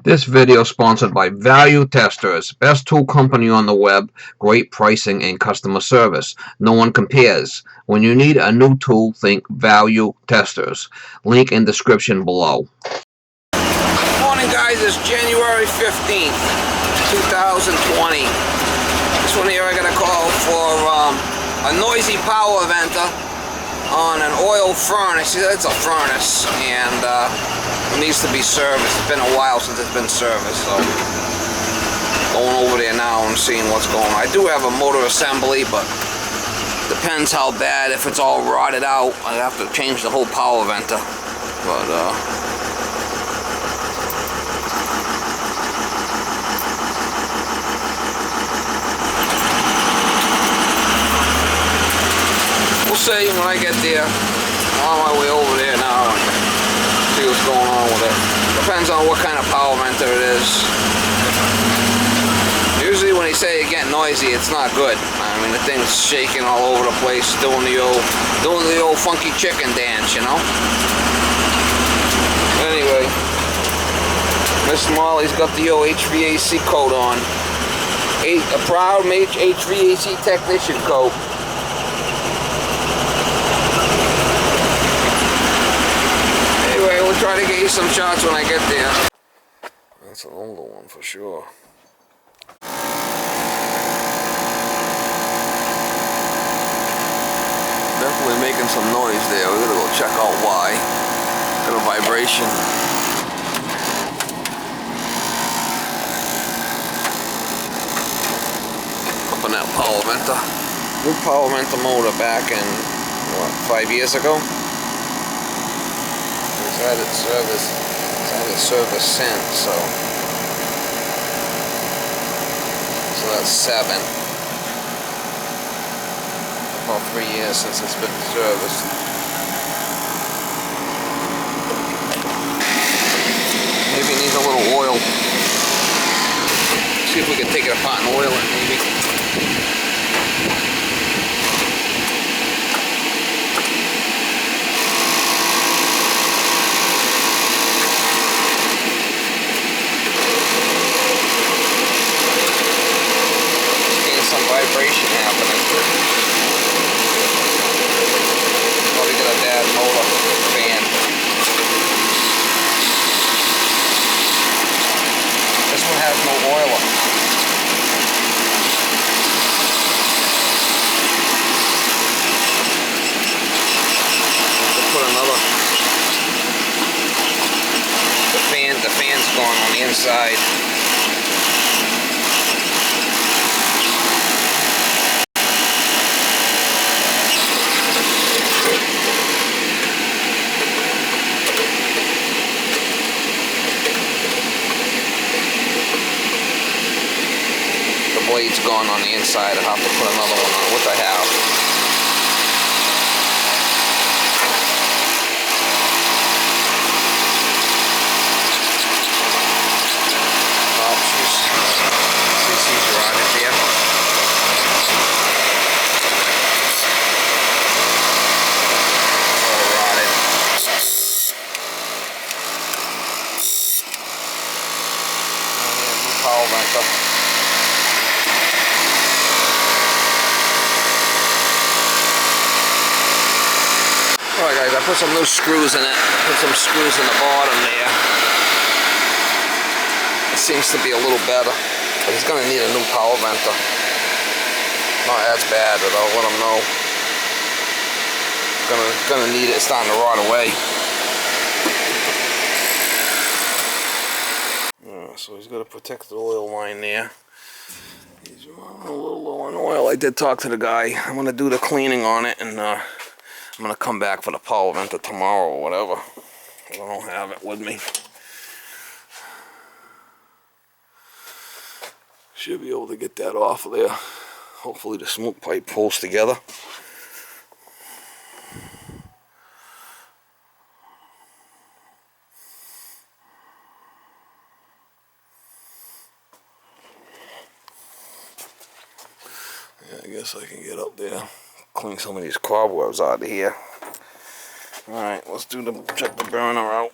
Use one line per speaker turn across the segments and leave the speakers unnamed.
This video is sponsored by Value Testers, best tool company on the web, great pricing and customer service. No one compares. When you need a new tool, think Value Testers. Link in description below.
Good morning, guys. It's January 15th, 2020. This one here I got a call for a noisy power venter on an oil furnace. It's a furnace, and it needs to be serviced. It's been a while since it's been serviced, so going over there now and seeing what's going on. I do have a motor assembly, but depends how bad. If it's all rotted out, I'd have to change the whole power venter. But we'll see when I get there. I'm on my way over there now and see what's going on with it. Depends on what kind of power venter it is. Usually when they say it get noisy, it's not good. I mean, the thing's shaking all over the place, doing the old funky chicken dance, you know. Anyway, Miss Molly's got the old HVAC coat on. A proud HVAC technician coat. We'll try to get you some shots when I get there. That's an older one for sure. Definitely making some noise there. We're gonna go check out why. Got a vibration. Up in that power venter. New power venter motor back in, what, 5 years ago? It's had it service since, so that's 7. About 3 years since it's been serviced. Maybe it needs a little oil. See if we can take it apart and oil it, maybe. Vibration happening. Probably got a bad motor fan. This one has no oiler. Have to put another. The fan's going on the inside. Blade's gone on the inside. I'll have to put another one on, which I have. Oh, she's rotted there. All rotted. New power venter. Alright guys, I put some loose screws in it. Put some screws in the bottom there. It seems to be a little better. But he's going to need a new power venter. Not as bad, but I'll let him know. Gonna need it. It's starting to rot away. So he's got a protected oil line there. He's running a little low on oil. I did talk to the guy. I'm going to do the cleaning on it, and I'm going to come back for the power venter tomorrow or whatever. I don't have it with me. Should be able to get that off of there. Hopefully the smoke pipe pulls together. Yeah, I guess I can get up there, clean some of these cobwebs out of here. Alright, let's check the burner out.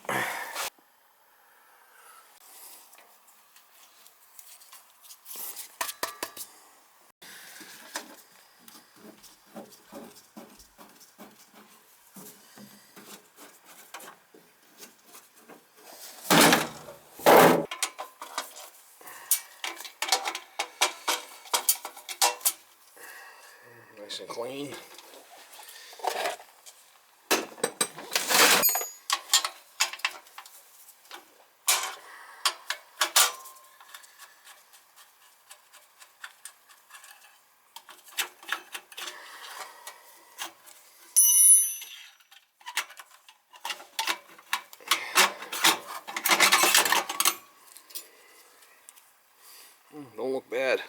Nice and clean. Don't look bad.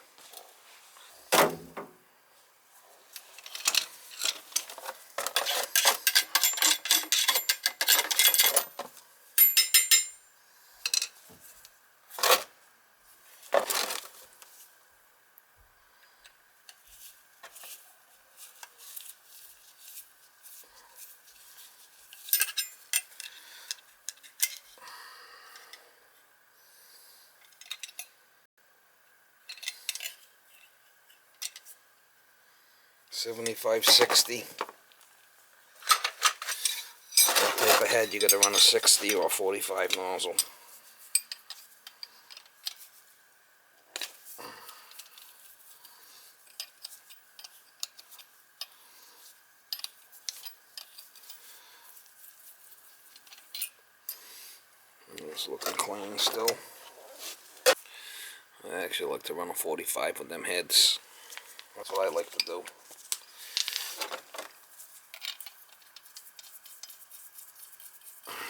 $75.60. That type of head, you got to run a 60 or 45 nozzle. It's looking clean still. I actually like to run a 45 with them heads. That's what I like to do.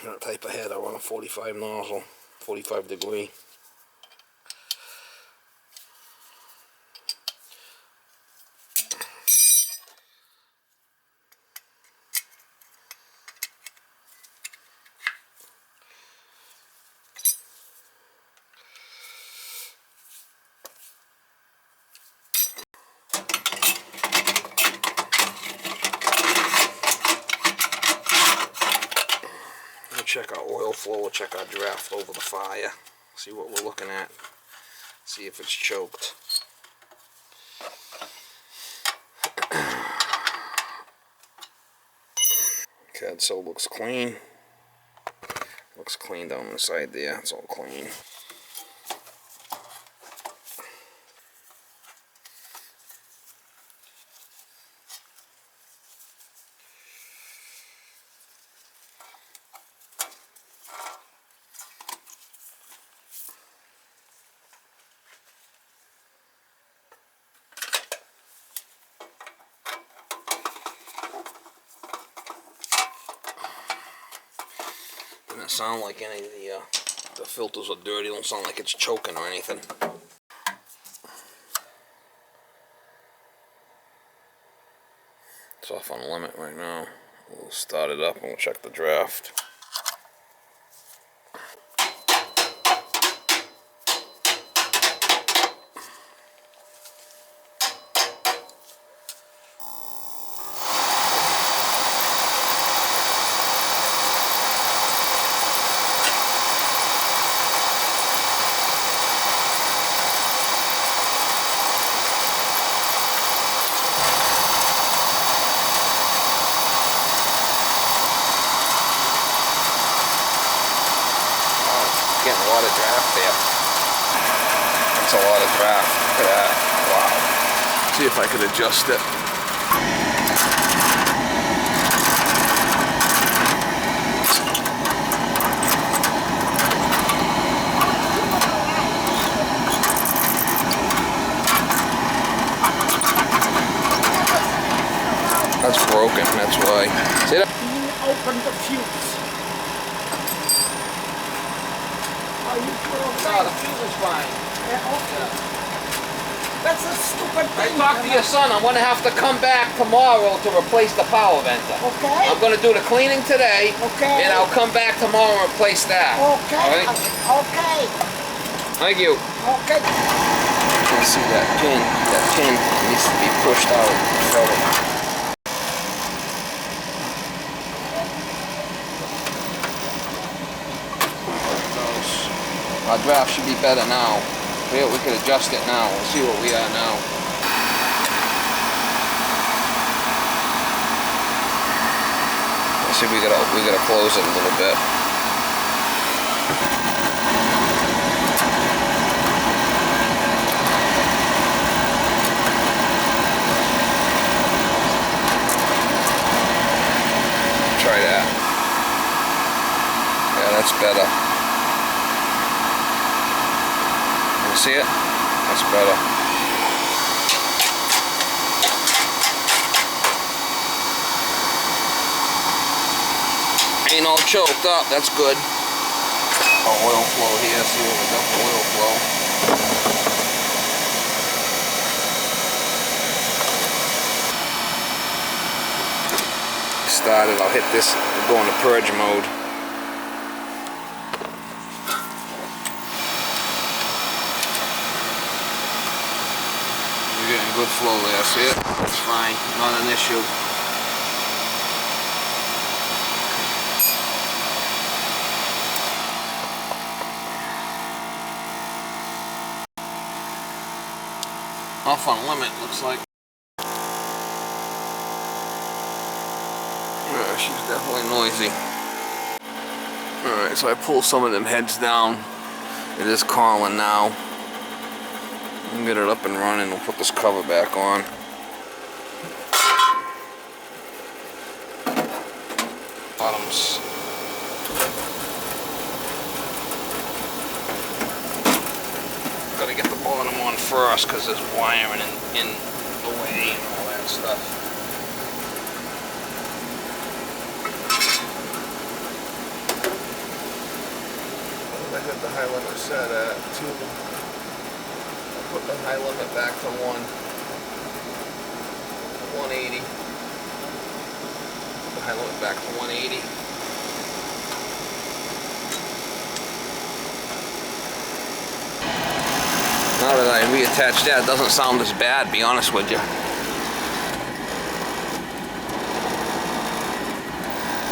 That type of head, I run a 45 nozzle, 45 degree. Check our oil flow, check our draft over the fire, see what we're looking at, see if it's choked. Okay, so it looks clean. Looks clean down the side there, it's all clean. Doesn't sound like any of the filters are dirty. Don't sound like it's choking or anything. It's off on limit right now. We'll start it up and we'll check the draft. Getting a lot of draft there. That's a lot of draft. Look at that. Wow. See if I could adjust it. That's broken, that's why. See that?
Open the fuse. Are you sure?
No, the fuse is fine.
Yeah, okay. That's a stupid
I
thing.
talked to your son. I'm going to have to come back tomorrow to replace the power venter.
Okay.
I'm going to do the cleaning today.
Okay.
And I'll come back tomorrow and replace that.
Okay.
All right?
Okay.
Thank you.
Okay.
You can see that pin. That pin needs to be pushed out. Our draft should be better now. We could adjust it now. We'll see what we are now. Let's see, we gotta close it a little bit. that. Yeah, that's better. You see it? That's better. Ain't all choked up, that's good. Oh, oil flow here, see what we got for oil flow. Started, I'll hit this, go into purge mode. You're getting good flow there, see it? That's fine, not an issue. Off on limit, looks like. Yeah, she's definitely noisy. Alright, so I pull some of them heads down. It is calling now. We'll get it up and running. We'll put this cover back on. Bottoms. Gotta get the bottom on first because there's wiring in the way and all that stuff. I had the high limit set at 2. I'll put the high limit back to 180. Put the high limit back to 180. Now that I reattached that, it doesn't sound as bad, to be honest with you.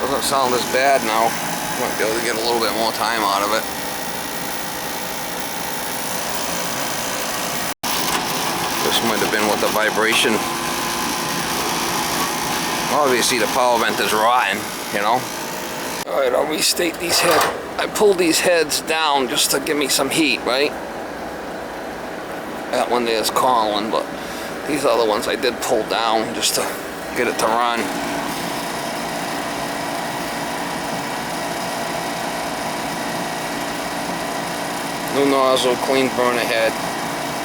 Doesn't sound as bad now. Might be able to get a little bit more time out of it. This might have been with the vibration. Obviously the power vent is rotten, you know. Alright, I'll restate these heads. I pulled these heads down just to give me some heat, right? That one there is calling, but these other ones I did pull down just to get it to run. New nozzle, clean burner head,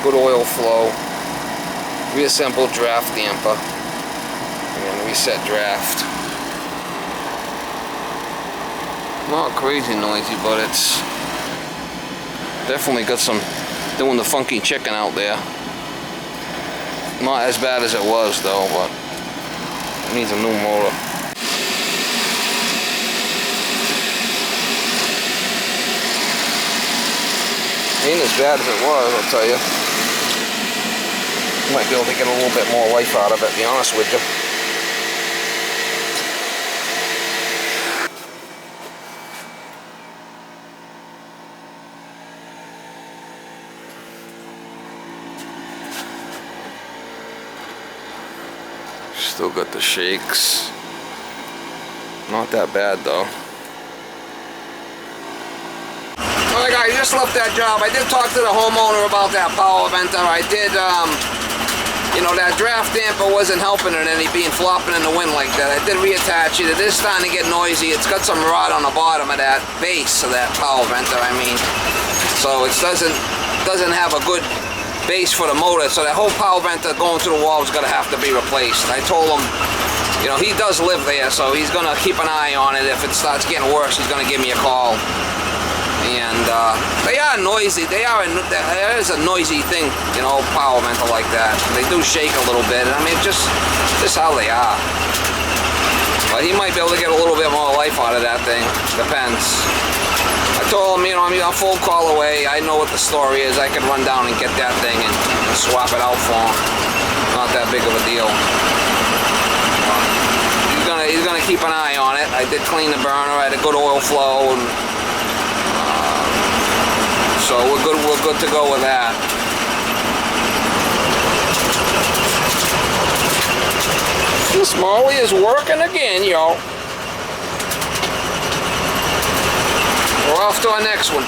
good oil flow, reassembled draft damper, and reset draft. Not crazy noisy, but it's definitely got some doing the funky chicken out there. Not as bad as it was though, but it needs a new motor. Ain't as bad as it was, I'll tell you. Might be able to get a little bit more life out of it, to be honest with you. Still got the shakes. Not that bad though. Alright guys, just left that job. I did talk to the homeowner about that power venter. I did, you know, that draft damper wasn't helping it any, being flopping in the wind like that. I did reattach it. It is starting to get noisy. It's got some rot on the bottom of that base of that power venter, I mean. So it doesn't have a good base for the motor, so that whole power venter going through the wall is going to have to be replaced. I told him, you know, he does live there, so he's going to keep an eye on it. If it starts getting worse, he's going to give me a call. And they are noisy. There is a noisy thing, you know, power venter like that. They do shake a little bit. I mean, just how they are. But he might be able to get a little bit more life out of that thing. Depends. I told him, you know, I'm a phone call away. I know what the story is. I could run down and get that thing and swap it out for him. Not that big of a deal. He's gonna keep an eye on it. I did clean the burner. I had a good oil flow, and so we're good to go with that. This Molly is working again, y'all. We're off to our next one.